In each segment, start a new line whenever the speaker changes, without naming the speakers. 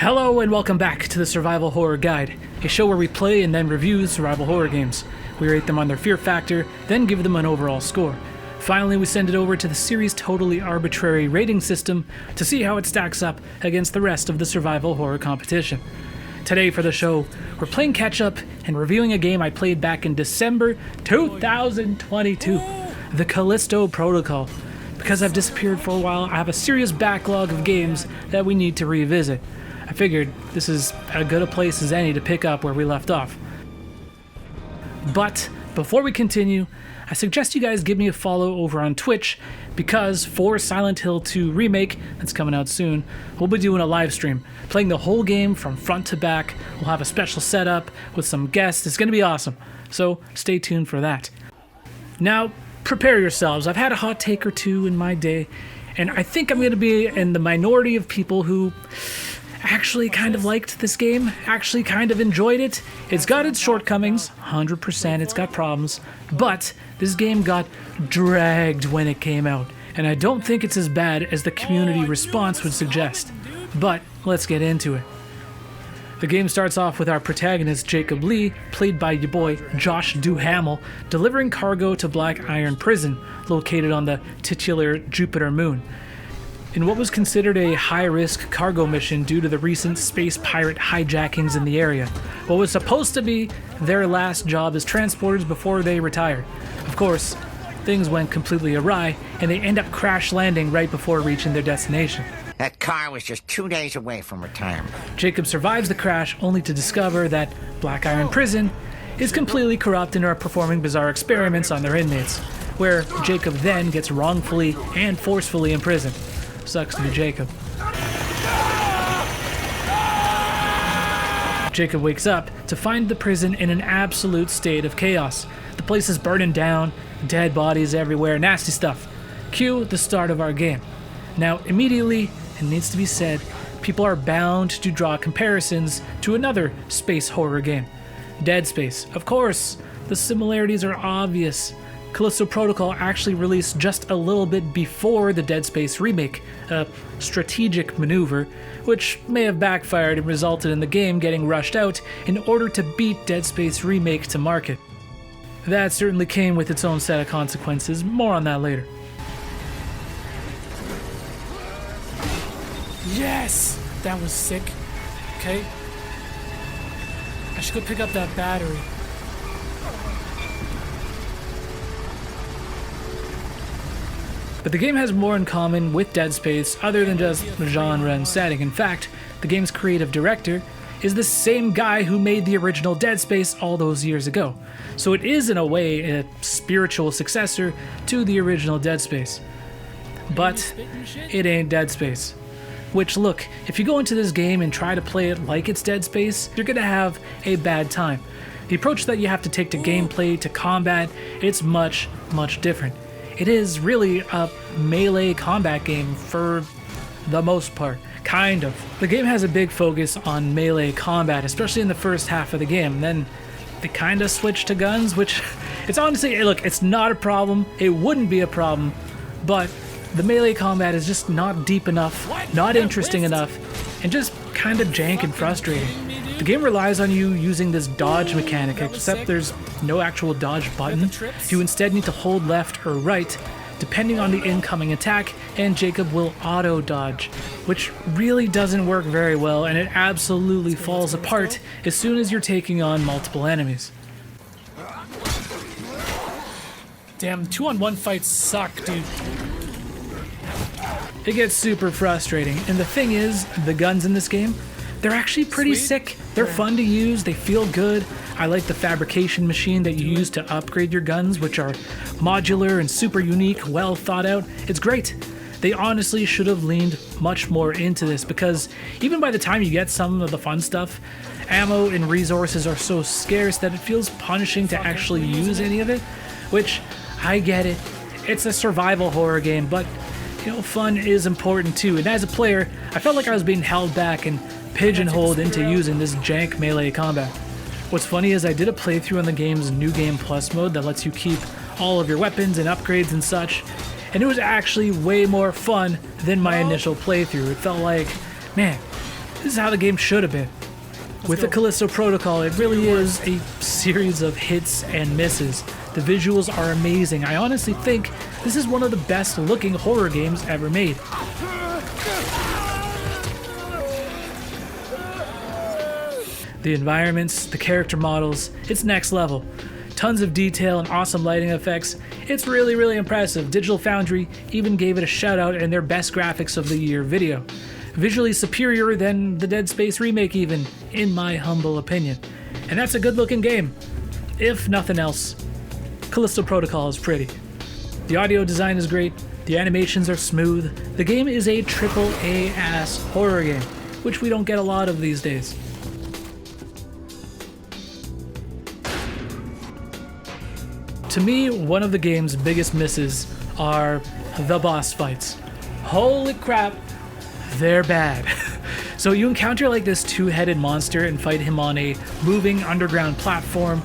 Hello and welcome back to the Survival Horror Guide, a show where we play and then review survival horror games. We rate them on their fear factor, then give them an overall score. Finally, we send it over to the series' totally arbitrary rating system to see how it stacks up against the rest of the survival horror competition. Today for the show, we're playing catch-up and reviewing a game I played back in December 2022, the Callisto Protocol. Because I've disappeared for a while, I have a serious backlog of games that we need to revisit. I figured this is as good a place as any to pick up where we left off. But before we continue, I suggest you guys give me a follow over on Twitch, because for Silent Hill 2 Remake, that's coming out soon, we'll be doing a live stream, playing the whole game from front to back. We'll have a special setup with some guests. It's going to be awesome, so stay tuned for that. Now, prepare yourselves. I've had a hot take or two in my day, and I think I'm going to be in the minority of people who actually kind of liked this game, actually kind of enjoyed it. It's got its shortcomings, 100%, it's got problems, but this game got dragged when it came out, and I don't think it's as bad as the community response would suggest. But let's get into it. The game starts off with our protagonist, Jacob Lee, played by your boy, Josh Duhamel, delivering cargo to Black Iron Prison, located on the titular Jupiter moon. In what was considered a high-risk cargo mission due to the recent space pirate hijackings in the area, what was supposed to be their last job as transporters before they retired. Of course, things went completely awry, and they end up crash landing right before reaching their destination.
That car was just 2 days away from retirement.
Jacob survives the crash only to discover that Black Iron Prison is completely corrupt and are performing bizarre experiments on their inmates, where Jacob then gets wrongfully and forcefully imprisoned. Sucks to be Jacob. Jacob wakes up to find the prison in an absolute state of chaos. The place is burning down, dead bodies everywhere, nasty stuff. Cue the start of our game. Now, immediately, it needs to be said, people are bound to draw comparisons to another space horror game, Dead Space. Of course, the similarities are obvious. Callisto Protocol actually released just a little bit before the Dead Space remake, a strategic maneuver, which may have backfired and resulted in the game getting rushed out in order to beat Dead Space Remake to market. That certainly came with its own set of consequences, more on that later. Yes! That was sick. Okay. I should go pick up that battery. But the game has more in common with Dead Space other than just the genre and setting. In fact, the game's creative director is the same guy who made the original Dead Space all those years ago. So it is, in a way, a spiritual successor to the original Dead Space. But it ain't Dead Space. Which, look, if you go into this game and try to play it like it's Dead Space, you're gonna have a bad time. The approach that you have to take to gameplay, to combat, it's much, much different. It is really a melee combat game for the most part, kind of. The game has a big focus on melee combat, especially in the first half of the game. Then they kind of switch to guns, which it's honestly, look, it's not a problem. It wouldn't be a problem, but the melee combat is just not deep enough, not interesting enough, and just kind of jank and frustrating. The game relies on you using this dodge mechanic, except there's no actual dodge button. You instead need to hold left or right, depending on the incoming attack, and Jacob will auto-dodge, which really doesn't work very well, and it absolutely falls apart as soon as you're taking on multiple enemies. Damn, 2-on-1 fights suck, dude. It gets super frustrating, and the thing is, the guns in this game, they're actually pretty sick. They're fun to use, they feel good. I like the fabrication machine that you use to upgrade your guns, which are modular and super unique, well thought out. It's great. They honestly should have leaned much more into this, because even by the time you get some of the fun stuff, ammo and resources are so scarce that it feels punishing to actually use any of it, which, I get it. It's a survival horror game, but you know, fun is important too, and as a player, I felt like I was being held back and pigeonholed into using this jank melee combat. What's funny is I did a playthrough on the game's New Game Plus mode that lets you keep all of your weapons and upgrades and such, and it was actually way more fun than my initial playthrough. It felt like, man, This is how the game should have been. With the Callisto Protocol, it really is a series of hits and misses. The visuals are amazing. I honestly think this is one of the best looking horror games ever made. The environments, the character models, it's next level. Tons of detail and awesome lighting effects. It's really, really impressive. Digital Foundry even gave it a shout out in their Best Graphics of the Year video. Visually superior than the Dead Space remake even, in my humble opinion. And that's a good looking game. If nothing else, Callisto Protocol is pretty. The audio design is great, the animations are smooth, the game is a AAA ass horror game, which we don't get a lot of these days. To me, one of the game's biggest misses are the boss fights. Holy crap, they're bad. So you encounter like this two-headed monster and fight him on a moving underground platform.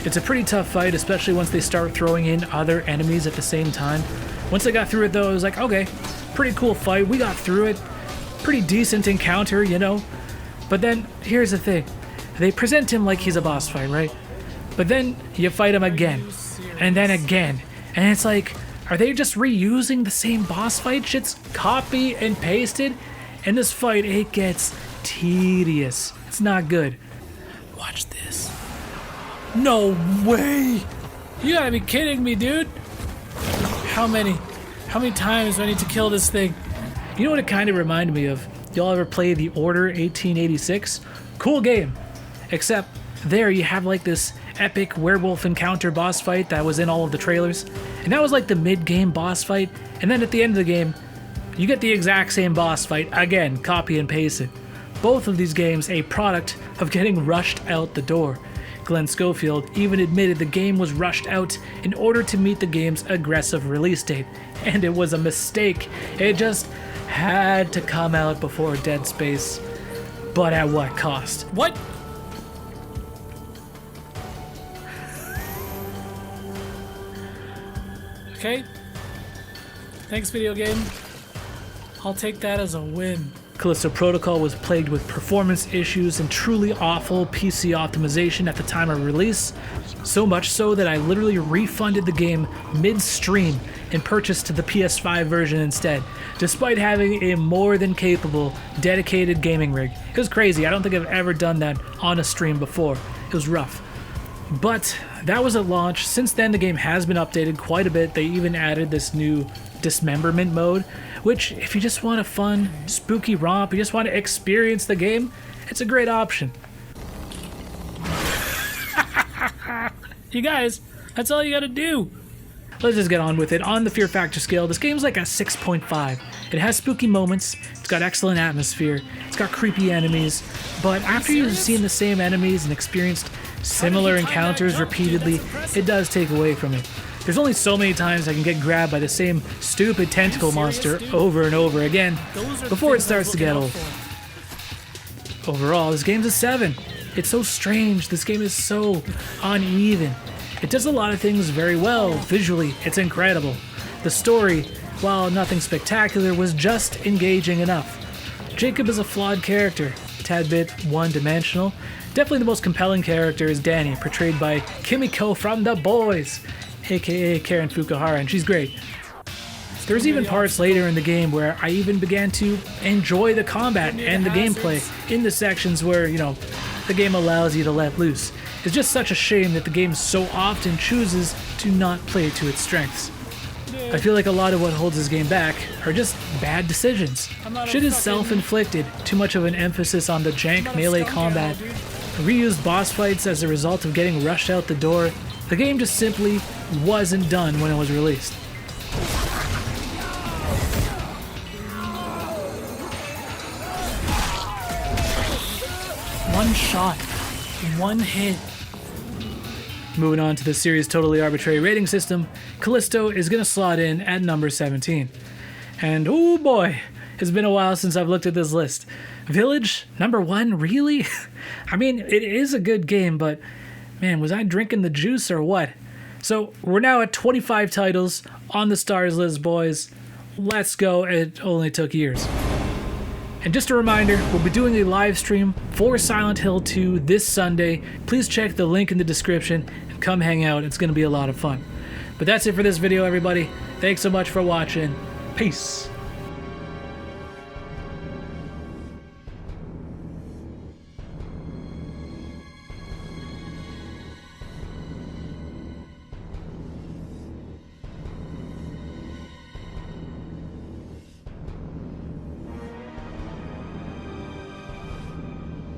It's a pretty tough fight, especially once they start throwing in other enemies at the same time. Once I got through it though, I was like, okay, pretty cool fight, we got through it. Pretty decent encounter, you know? But then, here's the thing. They present him like he's a boss fight, right? But then you fight him again, and then again. And it's like, are they just reusing the same boss fight? Shit's copy and pasted. In this fight, it gets tedious. It's not good. Watch this. No way! You gotta be kidding me, dude. How many times do I need to kill this thing? You know what it kind of reminded me of? Y'all ever play The Order 1886? Cool game. Except there you have like this epic werewolf encounter boss fight that was in all of the trailers. And that was like the mid-game boss fight. And then at the end of the game, you get the exact same boss fight again, copy and paste it. Both of these games a product of getting rushed out the door. Glenn Schofield even admitted the game was rushed out in order to meet the game's aggressive release date. And it was a mistake. It just had to come out before Dead Space. But at what cost? What? Okay. Thanks, video game. I'll take that as a win. Callisto Protocol was plagued with performance issues and truly awful PC optimization at the time of release. So much so that I literally refunded the game mid-stream and purchased the PS5 version instead, despite having a more than capable, dedicated gaming rig. It was crazy. I don't think I've ever done that on a stream before. It was rough. But that was at launch. Since then, the game has been updated quite a bit. They even added this new dismemberment mode, which, if you just want a fun, spooky romp, you just want to experience the game, it's a great option. You guys, that's all you gotta do. Let's just get on with it. On the Fear Factor scale, this game's like a 6.5. It has spooky moments, it's got excellent atmosphere, it's got creepy enemies, but after you've seen the same enemies and experienced similar encounters repeatedly, it does take away from it. There's only so many times I can get grabbed by the same stupid tentacle monster over and over again before it starts to get old. Overall, this game's a 7. It's so strange, this game is so uneven. It does a lot of things very well. Visually, it's incredible. The story, while nothing spectacular, was just engaging enough. Jacob is a flawed character, a tad bit one-dimensional. Definitely the most compelling character is Danny, portrayed by Kimiko from The Boys, aka Karen Fukuhara, and she's great. There's even parts later in the game where I even began to enjoy the combat and the gameplay in the sections where, you know, the game allows you to let loose. It's just such a shame that the game so often chooses to not play to its strengths. I feel like a lot of what holds this game back are just bad decisions. Shit is self-inflicted, too much of an emphasis on the jank melee combat, reused boss fights as a result of getting rushed out the door. The game just simply wasn't done when it was released. One shot, one hit. Moving on to the series' totally arbitrary rating system, Callisto is going to slot in at number 17. And oh boy, it's been a while since I've looked at this list. Village, number 1, really? I mean, it is a good game, but man, was I drinking the juice or what? So we're now at 25 titles on the stars list, boys. Let's go. It only took years. And just a reminder, we'll be doing a live stream for Silent Hill 2 this Sunday. Please check the link in the description and come hang out. It's going to be a lot of fun. But that's it for this video, everybody. Thanks so much for watching. Peace.